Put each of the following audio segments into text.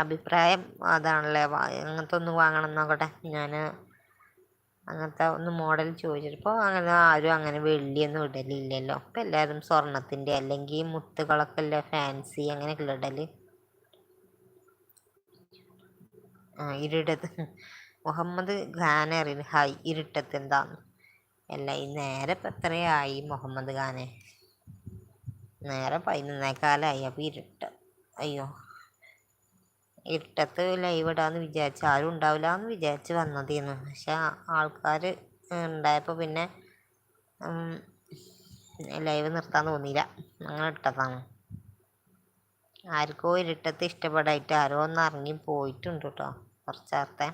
അഭിപ്രായം അതാണല്ലേ. അങ്ങനത്തെ ഒന്ന് വാങ്ങണം നോക്കട്ടെ ഞാൻ. അങ്ങനത്തെ ഒന്ന് മോഡൽ ചോദിച്ചിട്ട് ഇപ്പോൾ അങ്ങനെ ആരും അങ്ങനെ വെള്ളിയൊന്നും ഇടലില്ലല്ലോ. ഇപ്പം എല്ലാവരും സ്വർണത്തിൻ്റെ അല്ലെങ്കിൽ മുത്തുകളൊക്കെ അല്ലേ ഫാൻസി അങ്ങനെയൊക്കെ ഇടല്. ഇരുട്ടത്ത് മുഹമ്മദ് ഖാനെ അറിയില്ല. ഹായ് ഇരുട്ടത്ത് എന്താന്ന് അല്ല ഈ നേരെ ഇപ്പം എത്രയായി മുഹമ്മദ് ഖാനെ? നേരെ 11:15 അപ്പം അയ്യോ ഇരുട്ടത്ത് ലൈവ് ഇടാന്ന് വിചാരിച്ച് ആരും ഉണ്ടാവില്ല എന്ന് വിചാരിച്ച് വന്നതായിരുന്നു. പക്ഷെ ആൾക്കാർ ഉണ്ടായപ്പോൾ പിന്നെ ലൈവ് നിർത്താൻ തോന്നിയില്ല, അങ്ങനെ ഇട്ടതാണ്. ആർക്കോ ഇരുട്ടത്ത് ഇഷ്ടപ്പെടായിട്ട് ആരോ ഒന്ന് ഇറങ്ങി പോയിട്ടുണ്ട് കേട്ടോ കുറച്ച് നേരത്തെ.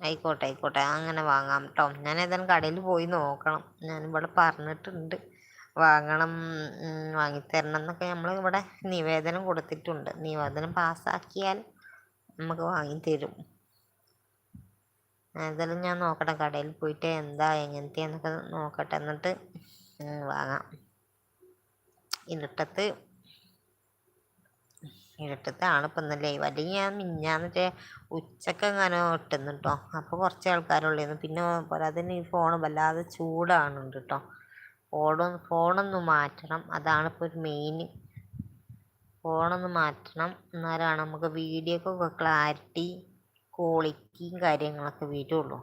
ആയിക്കോട്ടെ അങ്ങനെ വാങ്ങാം കേട്ടോ. ഞാൻ ഏതായാലും കടയിൽ പോയി നോക്കണം. ഞാനിവിടെ പറഞ്ഞിട്ടുണ്ട് വാങ്ങണം, വാങ്ങിത്തരണം എന്നൊക്കെ. നമ്മൾ ഇവിടെ നിവേദനം കൊടുത്തിട്ടുണ്ട്. നിവേദനം പാസ്സാക്കിയാൽ നമുക്ക് വാങ്ങിത്തരും. ഏതായാലും ഞാൻ നോക്കട്ടെ, കടയിൽ പോയിട്ട് എന്താ എങ്ങനത്തെയെന്നൊക്കെ നോക്കട്ടെ, എന്നിട്ട് വാങ്ങാം. ഇരുട്ടത്താണ് ഇപ്പം ഇന്ന് ലൈവ്. അല്ലെങ്കിൽ ഞാൻ മിഞ്ഞാന്നിട്ട് ഉച്ചക്ക് എങ്ങാനോ ഇട്ടുന്നു കേട്ടോ. അപ്പോൾ കുറച്ച് ആൾക്കാരുള്ളായിരുന്നു. പിന്നെ പോരാതിന് ഈ ഫോൺ വല്ലാതെ ചൂടാണുണ്ട് കേട്ടോ. ഫോണൊന്ന് മാറ്റണം, അതാണ് ഇപ്പോൾ ഒരു മെയിൻ. ഫോണൊന്ന് മാറ്റണം, എന്നാലാണ് നമുക്ക് വീഡിയോക്കൊക്കെ ക്ലാരിറ്റി ക്വാളിറ്റിയും കാര്യങ്ങളൊക്കെ വരുള്ളൂ.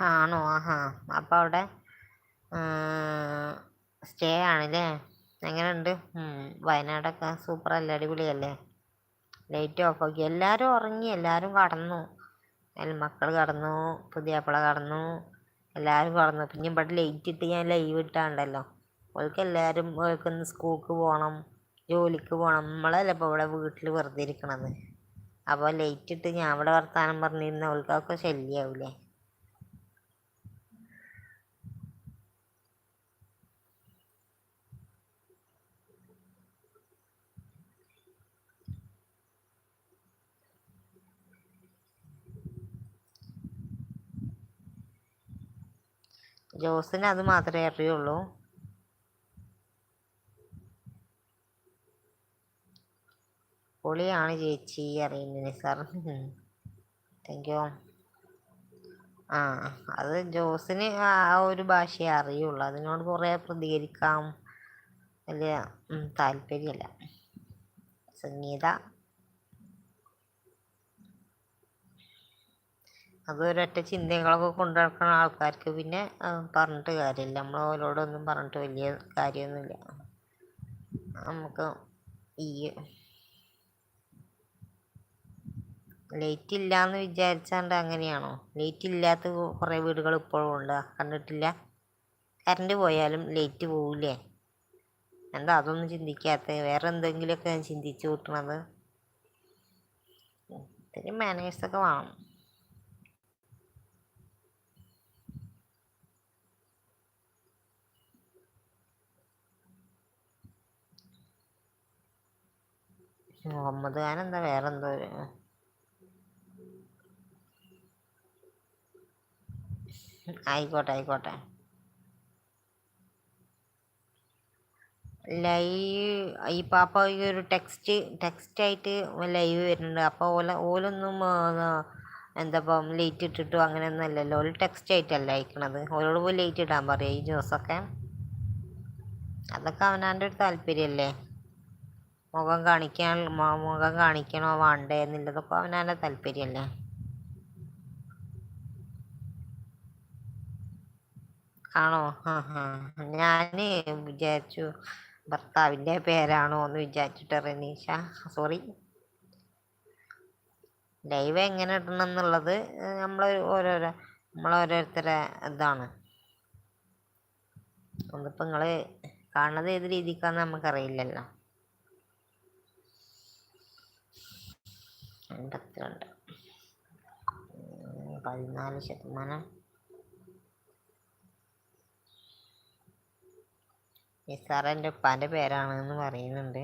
ആണോ? ആഹാ, അപ്പം അവിടെ സ്റ്റേ ആണല്ലേ? എങ്ങനെയുണ്ട്? വയനാടൊക്കെ സൂപ്പർ അല്ലേ? അടിപൊളിയല്ലേ? ലൈറ്റ് ഓഫ് ആക്കി, എല്ലാവരും ഉറങ്ങി, എല്ലാവരും കടന്നു. മക്കൾ കടന്നു, പുതിയാപ്പിള കടന്നു, എല്ലാവരും കടന്നു. പിന്നെ ഇവിടെ ലൈറ്റ് ഇട്ട് ഞാൻ ലൈവ് ഇട്ടാണ്ടല്ലോ. ഓൾക്ക് എല്ലാവരും ഓൾക്കൊന്ന് സ്കൂൾക്ക് പോകണം, ജോലിക്ക് പോകണം. നമ്മളല്ലേ ഇപ്പോൾ ഇവിടെ വീട്ടിൽ വെറുതെ ഇരിക്കണത്. അപ്പോൾ ലൈറ്റ് ഇട്ട് ഞാൻ ഇവിടെ വർത്താനം പറഞ്ഞിരുന്ന ഓൾക്കൊക്കെ ശല്യമാവൂലേ? ജോസിന് അത് മാത്രമേ അറിയുള്ളൂ. പൊളിയാണ് ചേച്ചി അറിയുന്നത് സാർ. Thank you. അത് ജോസിന് ആ ഒരു ഭാഷയെ അറിയുള്ളൂ. അതിനോട് കുറേ പ്രതികരിക്കാം വലിയ താല്പര്യമല്ല. സംഗീത അത് ഒരൊറ്റ ചിന്തകളൊക്കെ കൊണ്ടു നടക്കുന്ന ആൾക്കാർക്ക് പിന്നെ പറഞ്ഞിട്ട് കാര്യമില്ല. നമ്മൾ അവരോടൊന്നും പറഞ്ഞിട്ട് വലിയ കാര്യമൊന്നുമില്ല. നമുക്ക് ഈ ലൈറ്റ് ഇല്ലയെന്ന് വിചാരിച്ചാണ്ട് അങ്ങനെയാണോ? ലൈറ്റ് ഇല്ലാത്ത കുറേ വീടുകൾ ഇപ്പോഴും ഉണ്ട്, കണ്ടിട്ടില്ല? കറണ്ട് പോയാലും ലൈറ്റ് പോവില്ലേ? എന്താ അതൊന്നും ചിന്തിക്കാത്ത? വേറെ എന്തെങ്കിലുമൊക്കെ ചിന്തിച്ചു കൂട്ടണത്? ഇത്തിരി മാനേഴ്സൊക്കെ വേണം. മുഹമ്മദ് ഖാൻ എന്താ വേറെന്തോ ആയിക്കോട്ടെ. ലൈവ് ഈ പാപ്പ ഈ ഒരു ടെക്സ്റ്റായിട്ട് ലൈവ് വരുന്നുണ്ട്. അപ്പോൾ ഓലൊന്നും എന്താ ഇപ്പം ലേറ്റ് ഇട്ടിട്ടോ അങ്ങനെയൊന്നും അല്ലല്ലോ. ഓല് ടെക്സ്റ്റ് ആയിട്ടല്ല അയക്കണത്. ഓലോട് പോയി ലേറ്റ് ഇടാൻ പറയാം ഈ ന്യൂസൊക്കെ. അതൊക്കെ അവനാൻ്റെ ഒരു താല്പര്യമല്ലേ. മുഖം കാണിക്കണോ വേണ്ടേ എന്നുള്ളതൊക്കെ അവനാൻ്റെ താല്പര്യമല്ലേ. ആണോ? ഞാൻ വിചാരിച്ചു ഭർത്താവിൻ്റെ പേരാണോ എന്ന് വിചാരിച്ചിട്ട് റനീഷ. സോറി. ലൈവ് എങ്ങനെ ഇടണം എന്നുള്ളത് നമ്മളോരോരുത്തരെ ഇതാണ്. അതിപ്പോൾ നിങ്ങൾ കാണുന്നത് ഏത് രീതിക്കാന്ന് നമുക്കറിയില്ലല്ലോ. 82 14%. നിസാർ എൻ്റെ ഉപ്പാൻ്റെ പേരാണെന്ന് പറയുന്നുണ്ട്.